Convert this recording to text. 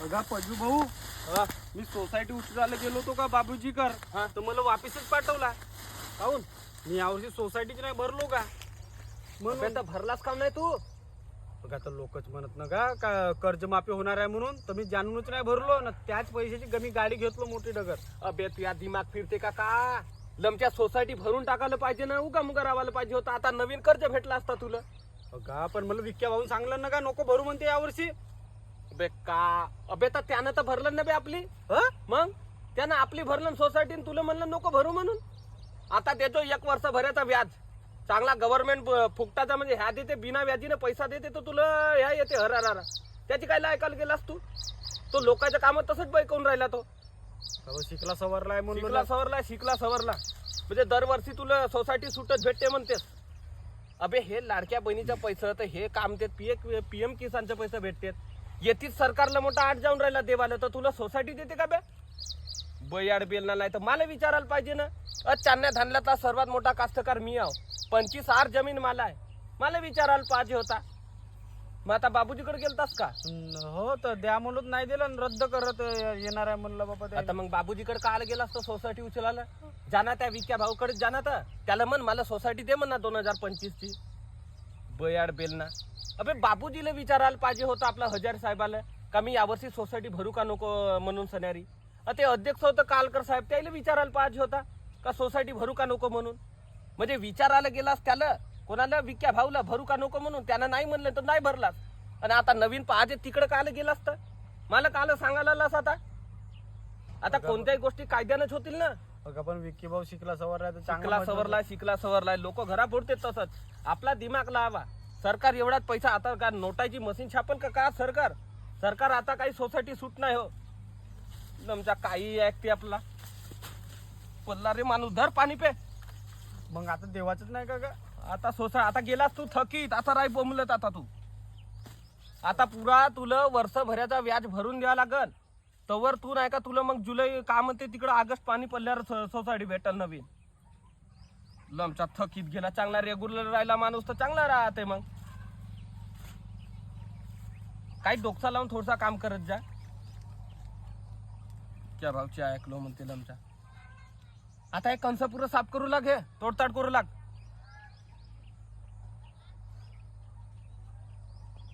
बघा पजू भाऊ, मी सोसायटी उचलायला गेलो होतो का बाबूजी कर, तर मला वापिसच पाठवला. काहून? मी यावर्षी सोसायटीच नाही भरलो का म्हणून. आता भरलास काम नाही तू? बघा तर लोकच म्हणत ना का कर्ज माफी होणार आहे म्हणून, तर मी जाणूनच नाही भरलो ना. त्याच पैशाची मी गाडी घेतलो मोठी डगर. अबे तुझ्या दिमाग फिरते का? लमच्या सोसायटी भरून टाकायला पाहिजे ना, उगा मुगा रावायला पाहिजे होता. आता नवीन कर्ज भेटला असता तुला. बघा पण मला विक्या भाऊन सांगलं ना का नको भरू म्हणते यावर्षी. अबे तर त्यानं तर भरलं ना बे आपली. मग त्यानं आपली भरलं सोसायटीन, तुला म्हणलं नको भरू म्हणून. आता देतो 1 वर्ष भरायचा व्याज चांगला. गव्हर्नमेंट फुकटाचा म्हणजे ह्या देते, बिना व्याजीने पैसा देते, तर तुला ह्या येते हरारा. त्याची काय ऐकायला गेलास तू? तो लोकांच्या कामात तसंच बैकवून राहिला तो. शिकला सवरलाय म्हणून. शिकला सवरला म्हणजे दरवर्षी तुला सोसायटी सुटच भेटते म्हणतेस. अबे हे लाडक्या बहिणीचा पैसा तर हे काम ते पीएम किसानचे पैसे भेटते. येतीच सरकारला मोठा आठ जाऊन राहिला देवाला, तर तुला सोसायटी देते का बे? बयाड बेलना नाही तर मला विचारायला पाहिजे ना. चांदण्या धानल्याचा सर्वात मोठा कास्तकार मी आहो. 25 आर जमीन मला आहे. मला विचारायला पाहिजे होता. मग आता बाबूजीकडे गेलतास का? हो, तर द्या म्हणून नाही दिलं, रद्द करत येणार आहे म्हणलं बाबा. आता मग बाबूजीकडे काल गेलास तर सोसायटी उचलायला? जाना त्या विक्या भाऊकडे जाना, तर त्याला म्हण मला सोसायटी दे म्हणा 2025 ची. बयाड बेलना. अबे बाबूजीला विचारायला पाहिजे होतं आपला हजार साहेबाला का मी यावर्षी सोसायटी भरू का नको म्हणून सन्यारी. ते अध्यक्ष होतं कालकर साहेब, त्याला विचारायला पाहिजे होता का सोसायटी भरू का नको म्हणून. म्हणजे विचारायला गेलास त्याला, कोणाला? विक्या भाऊला भरू का नको म्हणून. त्यानं नाही म्हणलं तर नाही भरलास. आणि आता नवीन पाहिजे तिकडे काल गेलास तर मला काल सांगायला आलास. आता कोणत्याही गोष्टी कायद्यानंच होतील ना. बघा पण विक्की भाऊ शिकला सवरलाय तर शिकला सवरलाय. लोक घरा फोडते तसंच. आपला दिमाग लावा. सरकार एवढाच पैसा आता का नोटाची मशीन छापल का सरकार आता काही सोसायटी सूट नाही हो. आमच्या काही ऐकते आपला पल्ला रे माणूस. धर पाणी पे. मग आता देवाच नाही का? आता गेलास तू थकीत. आता राय बोंबलत आता तू. आता पुरा तुला वर्षभराचा व्याज भरून द्यावा लागल. तवर तू नाही का तुला मग जुलै का म्हणते तिकडं ऑगस्ट पाणी पडल्यावर सोसायटी भेटल नवीन. लमचा थकीत गेला. चांगला रेग्युलर राहिला माणूस तर चांगला राहते. मग काही डोकसा लावून थोडसा काम करत जा. क्या भावची ऐकलो म्हणते लमचा. आता एक कंस पुरं साफ करू लाग, हे तोडताड करू लाग.